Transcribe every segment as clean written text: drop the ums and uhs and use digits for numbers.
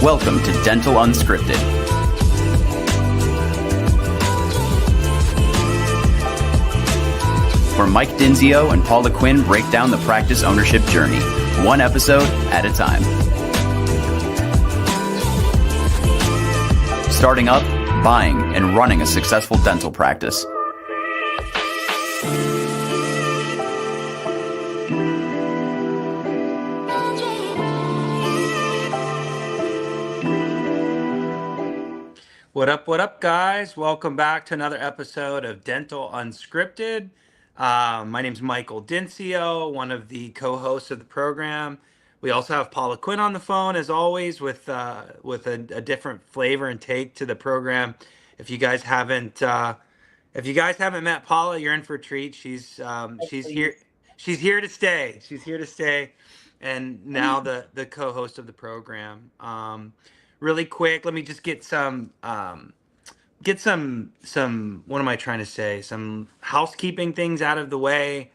Welcome to Dental Unscripted. Where Mike Dinzio and Paula Quinn break down the practice ownership journey, one episode at a time. Starting up, buying, and running a successful dental practice. What up, guys? Welcome back to another episode of Dental Unscripted. My name's Michael Dinzio, one of the co-hosts of the program. We also have Paula Quinn on the phone, as always, with a different flavor and take to the program. If you guys haven't met Paula, you're in for a treat. She's here. She's here to stay. She's here to stay, and now the co-host of the program. Really quick, let me just get some what am I trying to say? Some housekeeping things out of the way.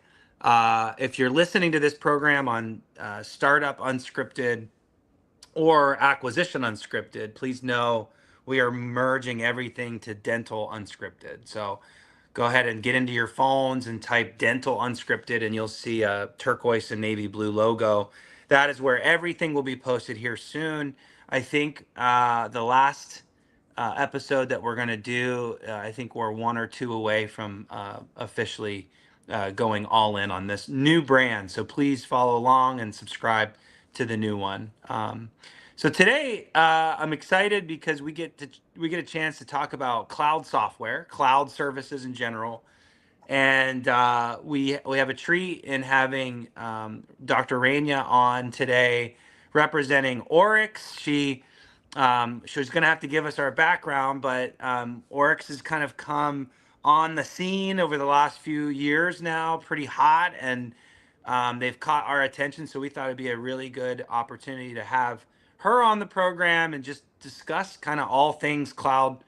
If you're listening to this program on Startup Unscripted or Acquisition Unscripted, please know we are merging everything to Dental Unscripted. So go ahead and get into your phones and type Dental Unscripted, and you'll see a turquoise and navy blue logo. That is where everything will be posted here soon. I think the last episode that we're going to do, I think we're one or two away from officially going all in on this new brand. So please follow along and subscribe to the new one. So today I'm excited because we get a chance to talk about cloud software, cloud services in general. And we have a treat in having Dr. Rania on today, representing Oryx. She's going to have to give us our background, but Oryx has kind of come on the scene over the last few years now, pretty hot, and they've caught our attention. So we thought it'd be a really good opportunity to have her on the program and just discuss kind of all things cloud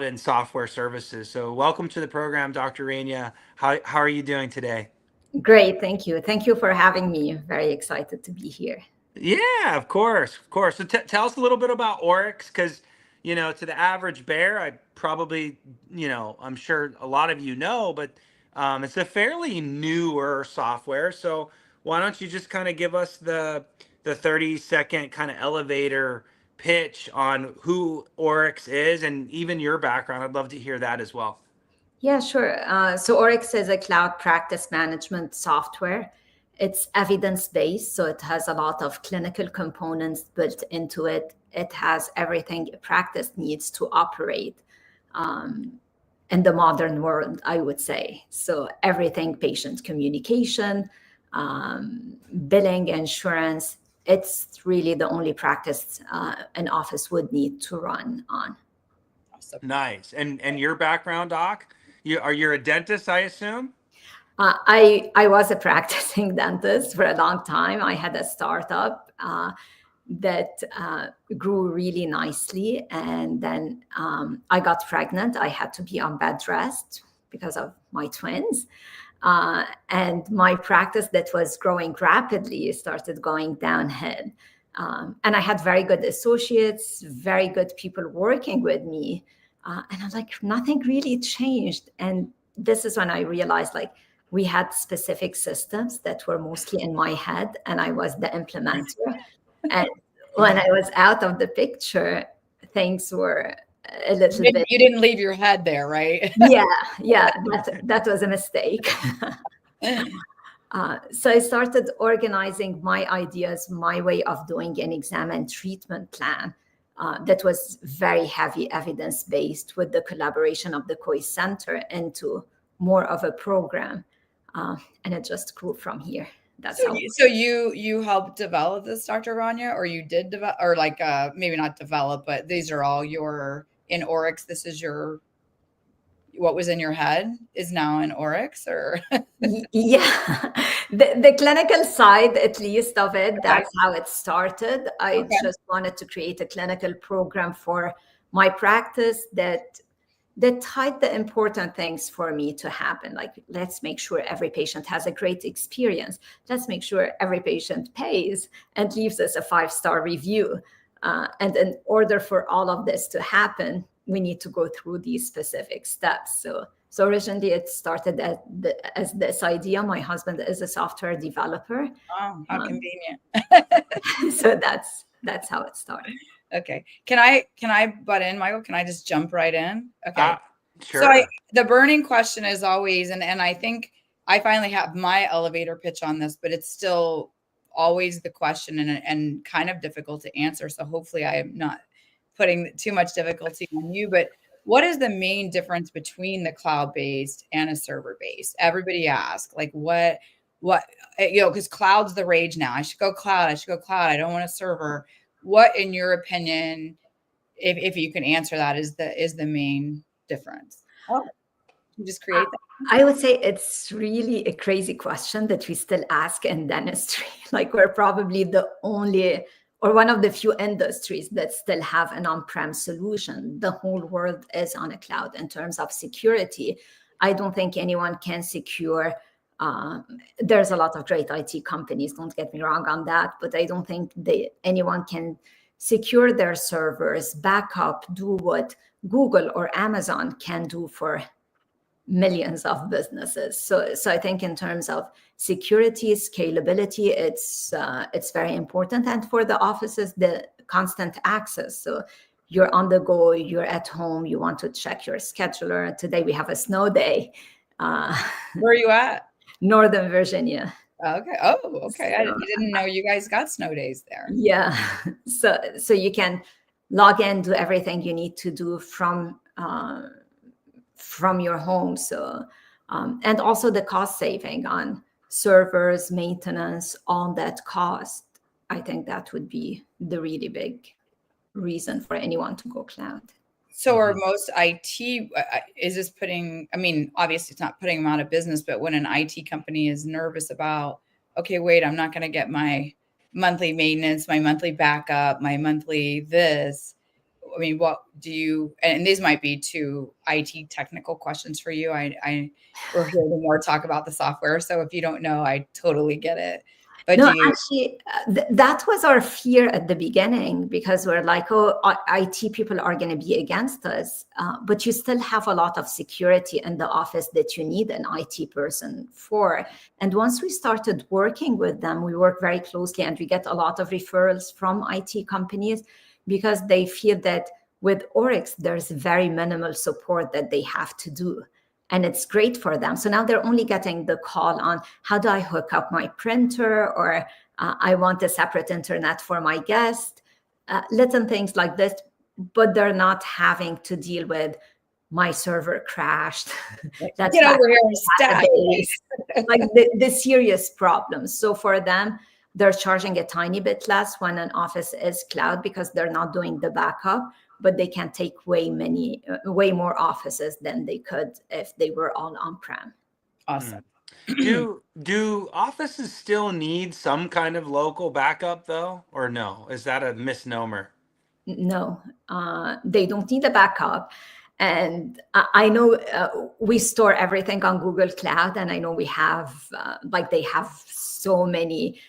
and software services. So welcome to the program, Dr. Rania. How are you doing today? Great, thank you. Thank you for having me. Very excited to be here. Yeah, of course. So tell us a little bit about Oryx, because, to the average bear, I probably, I'm sure a lot of you know, but it's a fairly newer software. So why don't you just kind of give us the 30-second kind of elevator pitch on who Oryx is and even your background. I'd love to hear that as well. Yeah, sure. So Oryx is a cloud practice management software. It's evidence-based, so it has a lot of clinical components built into it. It has everything a practice needs to operate in the modern world, I would say. So everything, patient communication, billing, insurance. It's really the only practice an office would need to run on. Awesome. Nice. And your background, Doc? You're a dentist, I assume? I was a practicing dentist for a long time. I had a startup that grew really nicely. And then I got pregnant. I had to be on bed rest because of my twins. And my practice that was growing rapidly started going downhill. And I had very good associates, very good people working with me. And I was like, nothing really changed. And this is when I realized, we had specific systems that were mostly in my head, and I was the implementer. And when I was out of the picture, things were a little bit. You didn't leave your head there, right? Yeah, that was a mistake. So I started organizing my ideas, my way of doing an exam and treatment plan that was very heavy evidence-based, with the collaboration of the COI Center into more of a program. And it just grew from here. So you helped develop this, Dr. Rania, or you did develop, or maybe not develop, but these are all in Oryx. This is what was in your head is now in Oryx, or? Yeah, the clinical side, at least of it, that's how it started. I just wanted to create a clinical program for my practice that tied the important things for me to happen. Let's make sure every patient has a great experience. Let's make sure every patient pays and leaves us a 5-star review. And in order for all of this to happen, we need to go through these specific steps. So originally it started as this idea. My husband is a software developer. Oh, how convenient. So that's how it started. Okay. Can I butt in, Michael? Can I just jump right in? Okay. Sure. So the burning question is always, and I think I finally have my elevator pitch on this, but it's still always the question and kind of difficult to answer. So hopefully I am not putting too much difficulty on you, but what is the main difference between the cloud-based and a server-based? Everybody asks, like, what, because cloud's the rage now. I should go cloud. I don't want a server. What, in your opinion, if you can answer that, is the main difference? Oh, you just create that. I would say it's really a crazy question that we still ask in dentistry. Like, we're probably the only or one of the few industries that still have an on-prem solution. The whole world is on a cloud. In terms of security, I don't think anyone can secure. There's a lot of great IT companies, don't get me wrong on that, but I don't think anyone can secure their servers, backup, do what Google or Amazon can do for millions of businesses. So I think in terms of security, scalability, it's very important. And for the offices, the constant access. So you're on the go, you're at home, you want to check your scheduler. Today we have a snow day. Where are you at? Northern Virginia. Okay. Oh, okay. I didn't know you guys got snow days there. Yeah. So you can log in, do everything you need to do from your home. So, and also the cost saving on servers, maintenance, all that cost. I think that would be the really big reason for anyone to go cloud. So are most IT, is this putting, I mean, obviously it's not putting them out of business, but when an IT company is nervous about, okay, wait, I'm not going to get my monthly maintenance, my monthly backup, my monthly this, I mean, what do you, and these might be two IT technical questions for you. We're here to more talk about the software. So if you don't know, I totally get it. But no, actually, that was our fear at the beginning, because we're like, oh, IT people are going to be against us. But you still have a lot of security in the office that you need an IT person for. And once we started working with them, we work very closely and we get a lot of referrals from IT companies, because they feel that with Oryx, there's very minimal support that they have to do. And it's great for them. So now they're only getting the call on, how do I hook up my printer? Or I want a separate internet for my guest, little things like this. But they're not having to deal with, my server crashed. That's get over here and stack. Like the serious problems. So for them, they're charging a tiny bit less when an office is cloud, because they're not doing the backup, but they can take way more offices than they could if they were all on-prem. Awesome. Do offices still need some kind of local backup though, or no? Is that a misnomer? No, they don't need a backup. And I know we store everything on Google Cloud, and I know we have, they have so many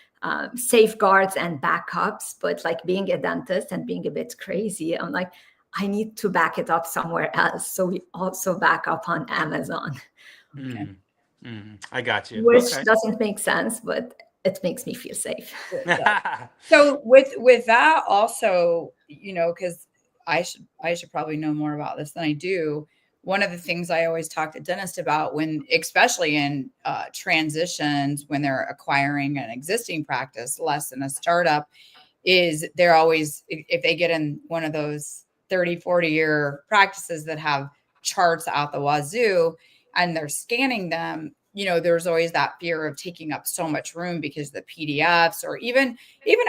safeguards and backups, but like being a dentist and being a bit crazy, I'm like, I need to back it up somewhere else. So we also back up on Amazon. Okay. I got you. Which doesn't make sense, but it makes me feel safe. So with that also, because I should probably know more about this than I do. One of the things I always talk to dentists about, especially in transitions, when they're acquiring an existing practice, less than a startup, is they're always, if they get in one of those 30, 40-year practices that have charts out the wazoo and they're scanning them, there's always that fear of taking up so much room because the PDFs, or even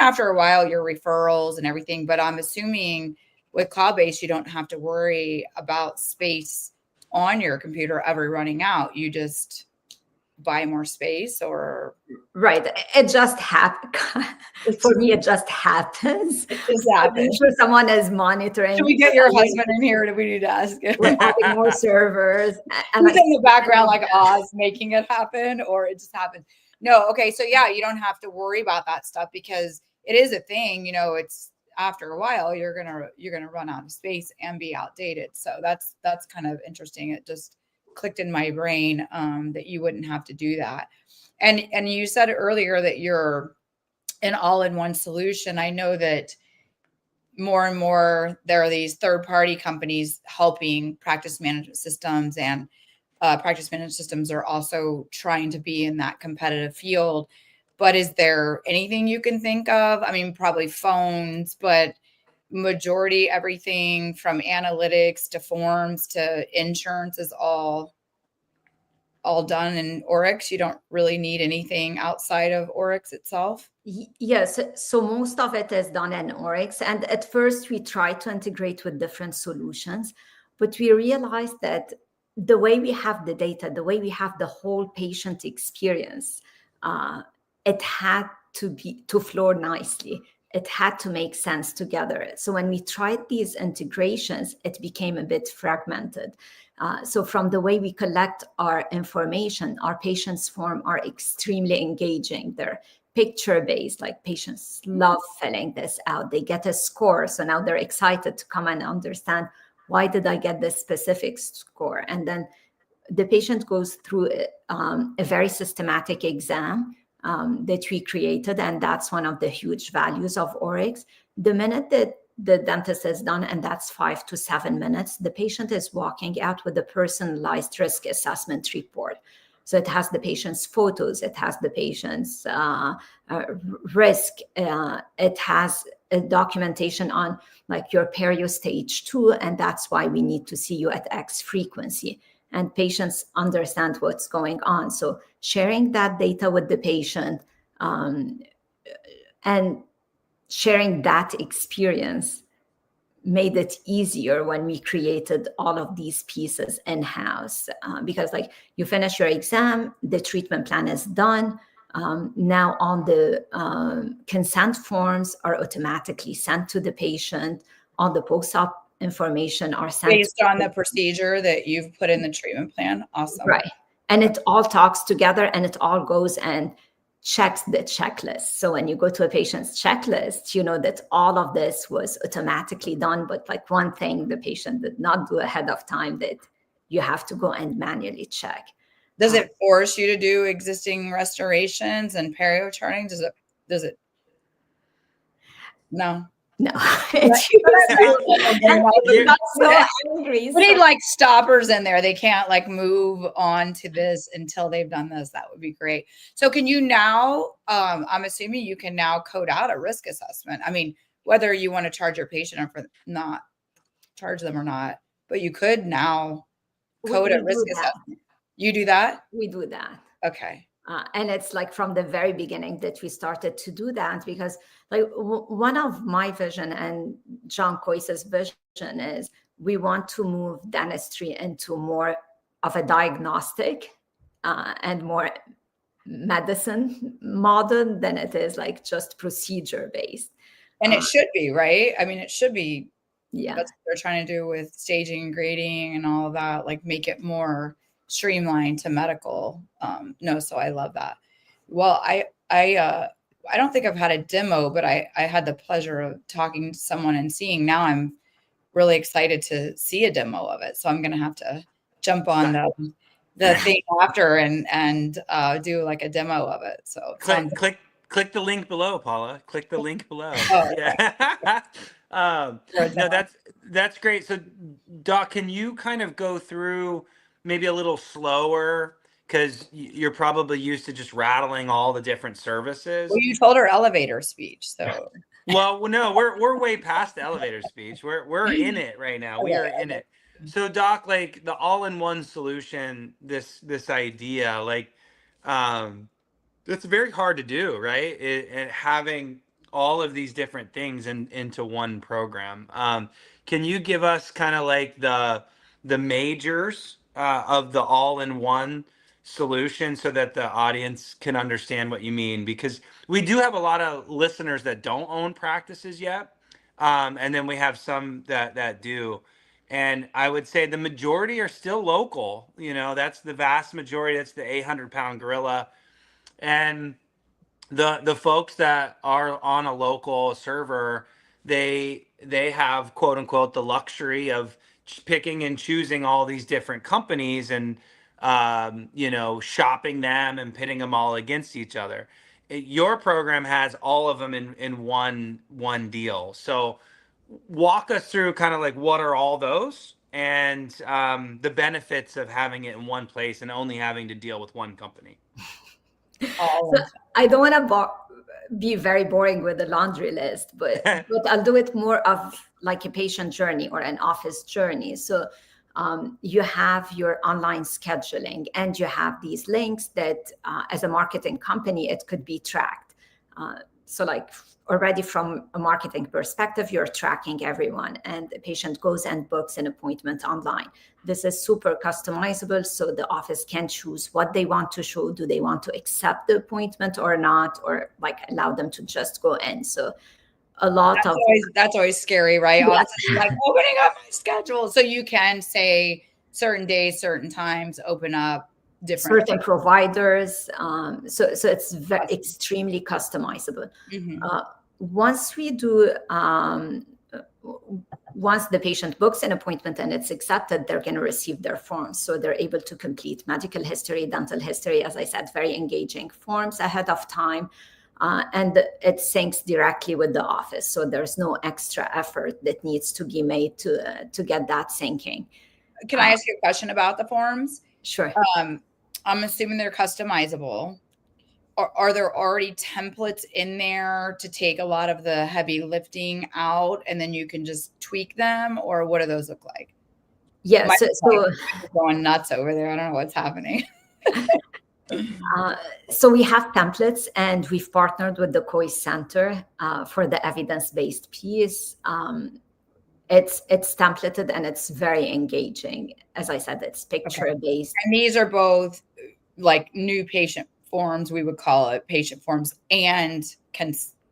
after a while, your referrals and everything. But I'm assuming with cloud-based, you don't have to worry about space on your computer ever running out. You just buy more space, or right. It just happens. For me, it just happens. It just happens. I'm sure someone is monitoring. Should we get your husband in here? Do we need to ask him? We're adding more servers. And in the background, like Oz making it happen, or it just happens? No. Okay. So yeah, you don't have to worry about that stuff, because it is a thing. after a while, you're gonna run out of space and be outdated. So that's kind of interesting. It just clicked in my brain that you wouldn't have to do that. And you said earlier that you're an all-in-one solution. I know that more and more there are these third-party companies helping practice management systems, and practice management systems are also trying to be in that competitive field. But is there anything you can think of? I mean, probably phones, but majority everything from analytics to forms to insurance is all done in Oryx. You don't really need anything outside of Oryx itself. Yes, so most of it is done in Oryx. And at first we tried to integrate with different solutions, but we realized that the way we have the data, the way we have the whole patient experience, it had to flow nicely. It had to make sense together. So when we tried these integrations, it became a bit fragmented. So from the way we collect our information, our patients' form are extremely engaging. They're picture-based, like patients love filling this out. They get a score. So now they're excited to come and understand, why did I get this specific score? And then the patient goes through a very systematic exam that we created. And that's one of the huge values of Oryx. The minute that the dentist is done, and that's 5 to 7 minutes, the patient is walking out with a personalized risk assessment report. So it has the patient's photos, it has the patient's risk, it has a documentation on like your perio stage 2, and that's why we need to see you at X frequency. And patients understand what's going on. So sharing that data with the patient and sharing that experience made it easier when we created all of these pieces in-house, because like you finish your exam, the treatment plan is done. Now on the consent forms are automatically sent to the patient. All the post-op information are sent based on the procedure that you've put in the treatment plan. Awesome. Right. And it all talks together, and it all goes and checks the checklist. So when you go to a patient's checklist, you know that all of this was automatically done, but like one thing the patient did not do ahead of time that you have to go and manually check. Does it force you to do existing restorations and perio charting? Does it? No. No. We need like stoppers in there. They can't like move on to this until they've done this. That would be great. So can you now, I'm assuming you can now code out a risk assessment. I mean, whether you want to charge your patient or for not charge them or not, but you could now code a risk assessment. You do that? We do that. Okay. And it's like from the very beginning that we started to do that, because like one of my vision and John Coyce's vision is we want to move dentistry into more of a diagnostic and more medicine model than it is like just procedure based. And it should be, right? I mean, it should be. Yeah. That's what they're trying to do with staging and grading and all of that, like make it more streamlined to medical. So I love that. Well, I don't think I've had a demo, but I had the pleasure of talking to someone and seeing. Now I'm really excited to see a demo of it. So I'm going to have to jump on the thing after and do like a demo of it. So click the link below, Paula. Click the link below. Oh, yeah. No, that's great. So Doc, can you kind of go through maybe a little slower, because you're probably used to just rattling all the different services? Well, you told her elevator speech, so. Well, no, we're way past the elevator speech. We're in it right now. We are in it. So Doc, like the all-in-one solution, this idea, like it's very hard to do, right? It having all of these different things into one program. Can you give us kind of like the majors of the all-in-one solution so that the audience can understand what you mean? Because we do have a lot of listeners that don't own practices yet. And then we have some that do. And I would say the majority are still local. You know, that's the vast majority. That's the 800-pound gorilla. And the folks that are on a local server, they have, quote unquote, the luxury of picking and choosing all these different companies and shopping them and pitting them all against each other. Your program has all of them in one deal. So walk us through kind of like what are all those, and the benefits of having it in one place and only having to deal with one company. So I don't want to be very boring with the laundry list, but I'll do it more of like a patient journey or an office journey. So you have your online scheduling, and you have these links that as a marketing company, it could be tracked. So like already from a marketing perspective, you're tracking everyone, and the patient goes and books an appointment online. This is super customizable, so the office can choose what they want to show. Do they want to accept the appointment or not, or like allow them to just go in? So a lot that's always scary, right? Yeah. Offices like opening up my schedule. So you can say certain days, certain times, open up different certain providers. So it's extremely customizable. Mm-hmm. Once we do, once the patient books an appointment and it's accepted, they're going to receive their forms. So they're able to complete medical history, dental history, as I said, very engaging forms ahead of time. And it syncs directly with the office. So there's no extra effort that needs to be made to get that syncing. Can I ask you a question about the forms? Sure. I'm assuming they're customizable. Are there already templates in there to take a lot of the heavy lifting out, and then you can just tweak them, or what do those look like? Yeah, so going nuts over there. I don't know what's happening. So we have templates, and we've partnered with the COI Center for the evidence-based piece. It's templated and it's very engaging. As I said, it's picture-based. And these are both like new patient forms, we would call it patient forms, and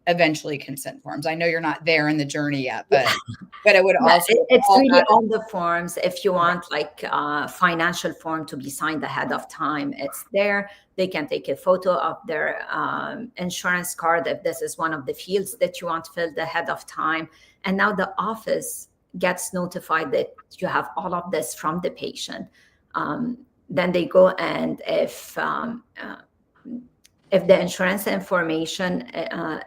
eventually consent forms. I know you're not there in the journey yet, but it would also. It's really on the forms. If you want like a financial form to be signed ahead of time, it's there. They can take a photo of their insurance card if this is one of the fields that you want filled ahead of time. And now the office gets notified that you have all of this from the patient. Then they go, and if the insurance information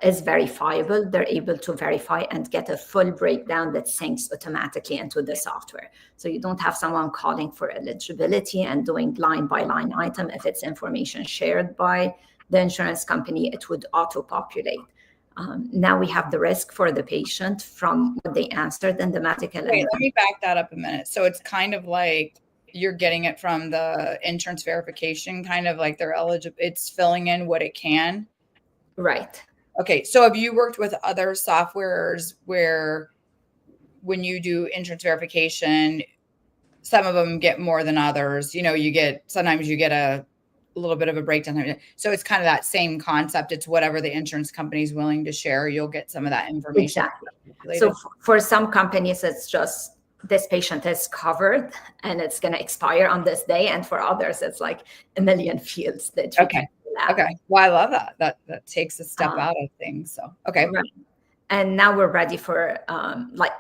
is verifiable, they're able to verify and get a full breakdown that syncs automatically into the software. So you don't have someone calling for eligibility and doing line by line item. If it's information shared by the insurance company, it would auto-populate. Now we have the risk for the patient from what they answered in the medical. Wait, let me back that up a minute. So it's kind of like you're getting it from the insurance verification, kind of like they're eligible. It's filling in what it can. Right. Okay. So have you worked with other softwares where when you do insurance verification, some of them get more than others? Sometimes you get a little bit of a breakdown. So it's kind of that same concept. It's whatever the insurance company is willing to share. You'll get some of that information. Exactly. So for some companies, it's just this patient is covered and it's going to expire on this day. And for others, it's like a million fields that you can fill out. Okay. Well, I love that. That takes a step out of things. So, okay. Right. And now we're ready for,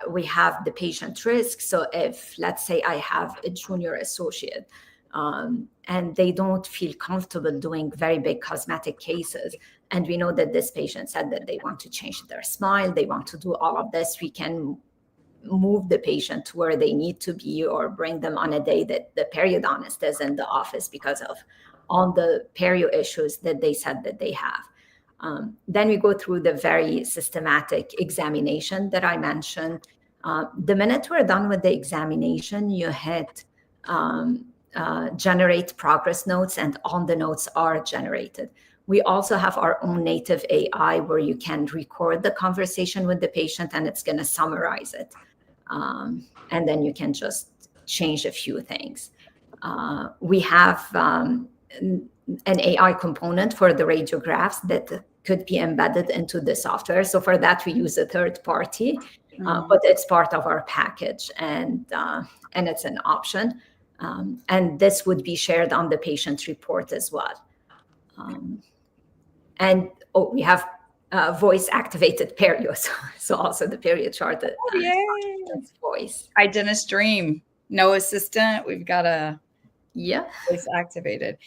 we have the patient risk. So if, let's say I have a junior associate and they don't feel comfortable doing very big cosmetic cases, and we know that this patient said that they want to change their smile, they want to do all of this, we can move the patient to where they need to be, or bring them on a day that the periodontist is in the office because of all the perio issues that they said that they have. Then we go through the very systematic examination that I mentioned. The minute we're done with the examination, you hit generate progress notes, and all the notes are generated. We also have our own native AI where you can record the conversation with the patient and it's going to summarize it. And then you can just change a few things. We have an AI component for the radiographs that could be embedded into the software. So for that, we use a third party, but it's part of our package, and it's an option. And this would be shared on the patient report as well. We have voice activated perio. So also the perio chart that's voice. Dentist dream. No assistant. We've got a voice activated.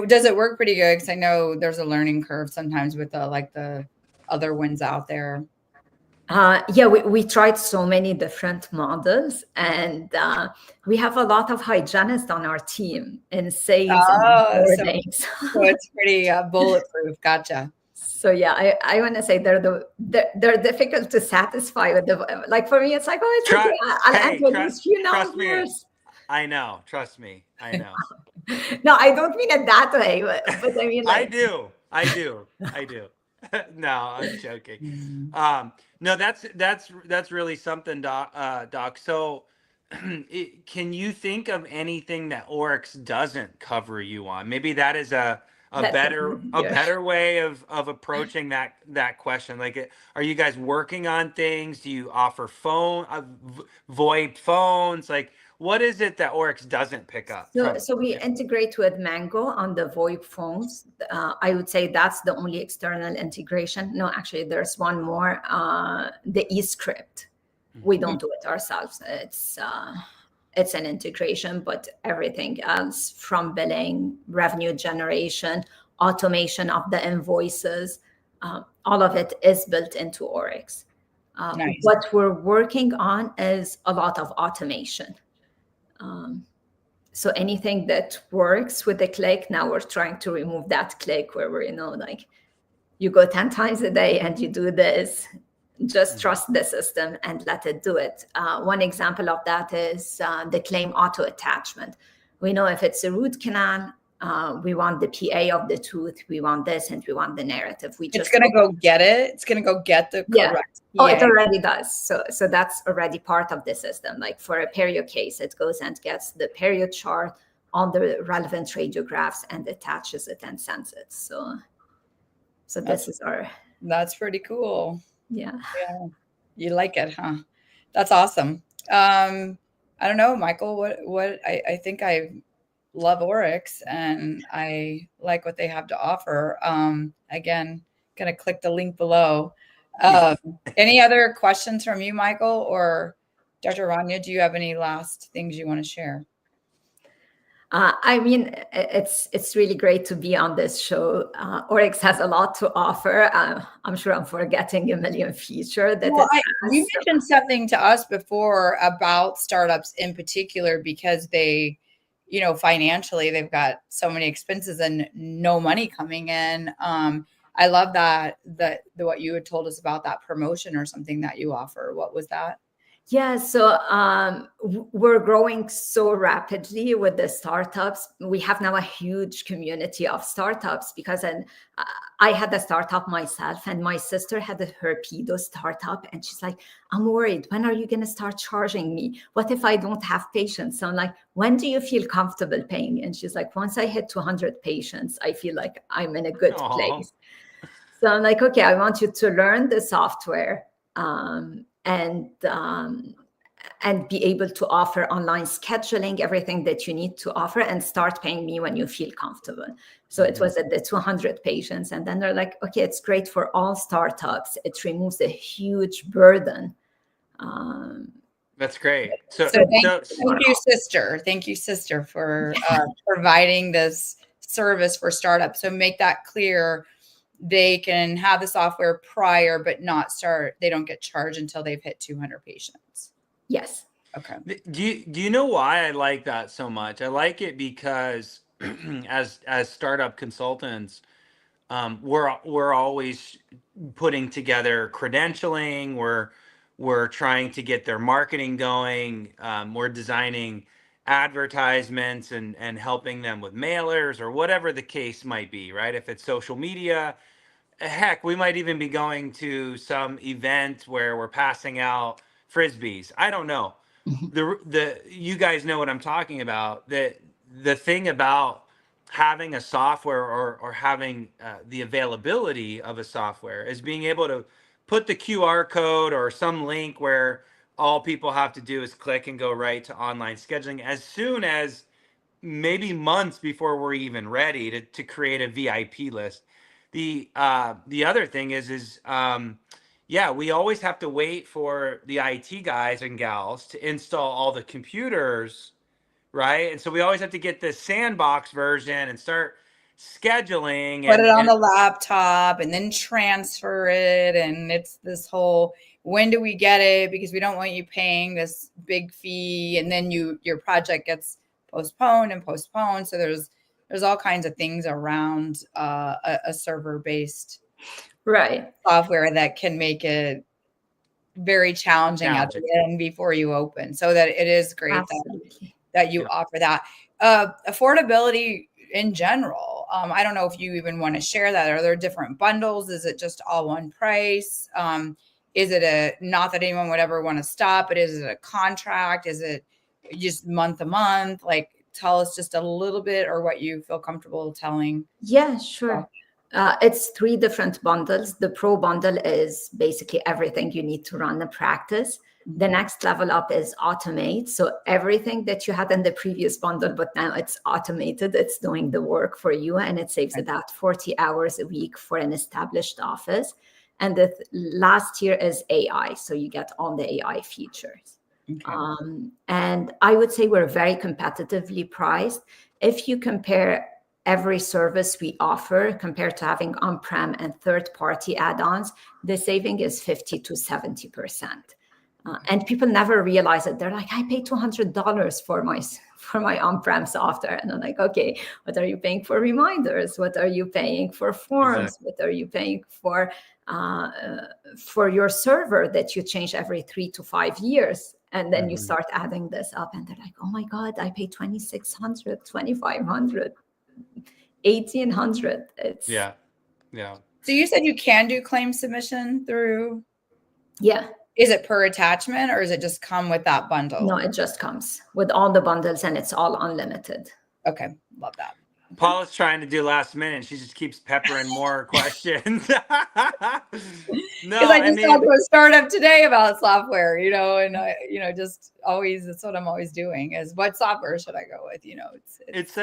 Does it work pretty good? Because I know there's a learning curve sometimes with the other ones out there. We tried so many different models, and we have a lot of hygienists on our team in sales and boarding. So it's pretty bulletproof. Gotcha. So yeah, I want to say they're difficult to satisfy with the, like for me it's like, oh, it's okay. I'll enter these few numbers. I know, trust me, I know. No, I don't mean it that way, but I mean like, I do. No, I'm joking. No, that's really something, Doc. So can you think of anything that Oryx doesn't cover you on? Maybe that is a better way of approaching that question. Like, are you guys working on things? Do you offer VoIP phones? Like, what is it that Oryx doesn't pick up? So we integrate with Mango on the VoIP phones. I would say that's the only external integration. No, actually, there's one more. The eScript. We don't do it ourselves. It's an integration, but everything else from billing, revenue generation, automation of the invoices, all of it is built into Oryx. Nice. What we're working on is a lot of automation. So anything that works with a click, now we're trying to remove that click where we're, like you go 10 times a day and you do this. Just trust the system and let it do it. One example of that is the claim auto attachment. We know if it's a root canal, we want the PA of the tooth, we want this, and we want the narrative. It's going to go get it. It's going to go get the correct. Oh, it already does. So that's already part of the system. Like for a perio case, it goes and gets the perio chart on the relevant radiographs and attaches it and sends it. So this is our. That's pretty cool. Yeah. You like it, huh? That's awesome. I don't know, Michael, what I think I love Oryx and I like what they have to offer. Again, gonna click the link below. Any other questions from you, Michael, or Dr. Rania? Do you have any last things you want to share? I mean, it's really great to be on this show. Oryx has a lot to offer. I'm sure I'm forgetting a million features. You mentioned something to us before about startups in particular, because they, financially, they've got so many expenses and no money coming in. I love that what you had told us about that promotion or something that you offer. What was that? Yeah, so we're growing so rapidly with the startups. We have now a huge community of startups because I had a startup myself and my sister had her pedo startup. And she's like, I'm worried. When are you going to start charging me? What if I don't have patients? So I'm like, when do you feel comfortable paying? And she's like, once I hit 200 patients, I feel like I'm in a good place. So I'm like, okay, I want you to learn the software. And be able to offer online scheduling, everything that you need to offer, and start paying me when you feel comfortable. So it was at the 200 patients. And then they're like, okay, it's great for all startups. It removes a huge burden. That's great. So thank you, sister. Thank you, sister, for providing this service for startups. So make that clear. They can have the software prior, but they don't get charged until they've hit 200 patients. Yes. Okay. Do you know why I like that so much? I like it because as startup consultants, we're always putting together credentialing. We're trying to get their marketing going. We're designing advertisements and helping them with mailers or whatever the case might be, right? If it's social media, heck, we might even be going to some event where we're passing out Frisbees. I don't know. You guys know what I'm talking about. The thing about having a software or having the availability of a software is being able to put the QR code or some link where all people have to do is click and go right to online scheduling as soon as maybe months before we're even ready to create a VIP list. the other thing is yeah, we always have to wait for the IT guys and gals to install all the computers, right? And so we always have to get the sandbox version and start scheduling Put and it on the laptop and then transfer it. And it's this whole, when do we get it? Because we don't want you paying this big fee. And then your project gets postponed and postponed. So there's all kinds of things around a server-based software that can make it very challenging at the end before you open. So that it is great that you offer that. Affordability in general. I don't know if you even want to share that. Are there different bundles? Is it just all one price? Is it not that anyone would ever want to stop, but is it a contract? Is it just month to month? Like, tell us just a little bit, or what you feel comfortable telling. Yeah, sure. It's 3 different bundles. The Pro bundle is basically everything you need to run a practice. The next level up is automate. So everything that you had in the previous bundle, but now it's automated, it's doing the work for you, and it saves about 40 hours a week for an established office. And the last tier is AI. So you get all the AI features. Okay. And I would say we're very competitively priced. If you compare every service we offer compared to having on-prem and third-party add-ons, the saving is 50 to 70%. And people never realize it. They're like, I pay $200 for my on-prem software. And I'm like, okay, what are you paying for reminders? What are you paying for forms? Exactly. What are you paying for your server that you change every 3 to 5 years? And then you start adding this up, and they're like, oh my God, I pay $2,600, $2,500, $1,800. Yeah. So you said you can do claim submission through? Yeah. Is it per attachment, or does it just come with that bundle? No, it just comes with all the bundles, and it's all unlimited. Okay. Love that. Paula's trying to do last minute. She just keeps peppering more questions. No, I just talked to a startup today about software, and just always, that's what I'm always doing is, what software should I go with? It's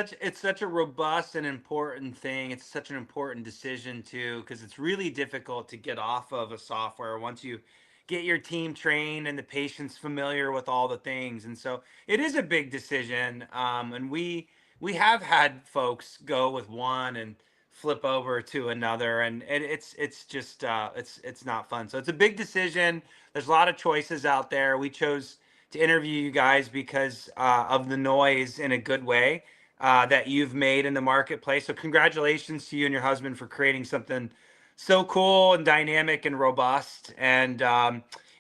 such a robust and important thing. It's such an important decision too, because it's really difficult to get off of a software once you get your team trained and the patient's familiar with all the things. And so it is a big decision. And we have had folks go with one and flip over to another, and it's just it's not fun. So it's a big decision. There's a lot of choices out there. We chose to interview you guys because of the noise in a good way that you've made in the marketplace. So congratulations to you and your husband for creating something so cool and dynamic and robust. And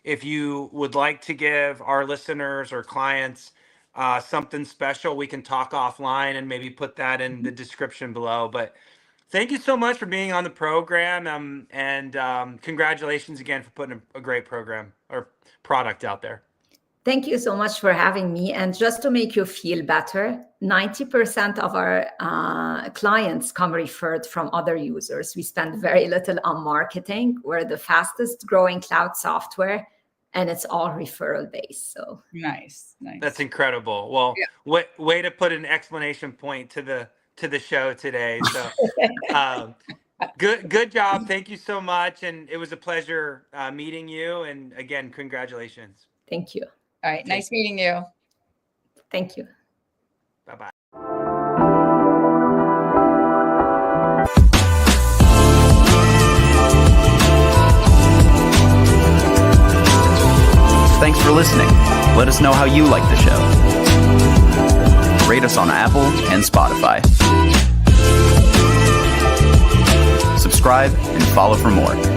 if you would like to give our listeners or clients something special, we can talk offline and maybe put that in the description below. But thank you so much for being on the program, and congratulations again for putting a great program or product out there. Thank you so much for having me. And just to make you feel better, 90% of our clients come referred from other users. We spend very little on marketing. We're the fastest growing cloud software, and it's all referral based. So nice. That's incredible. Well, yeah. way to put an explanation point to the show today. So good job. Thank you so much. And it was a pleasure meeting you. And again, congratulations. Thank you. All right. Nice meeting you. Thank you. Bye-bye. Thanks for listening. Let us know how you like the show. Rate us on Apple and Spotify. Subscribe and follow for more.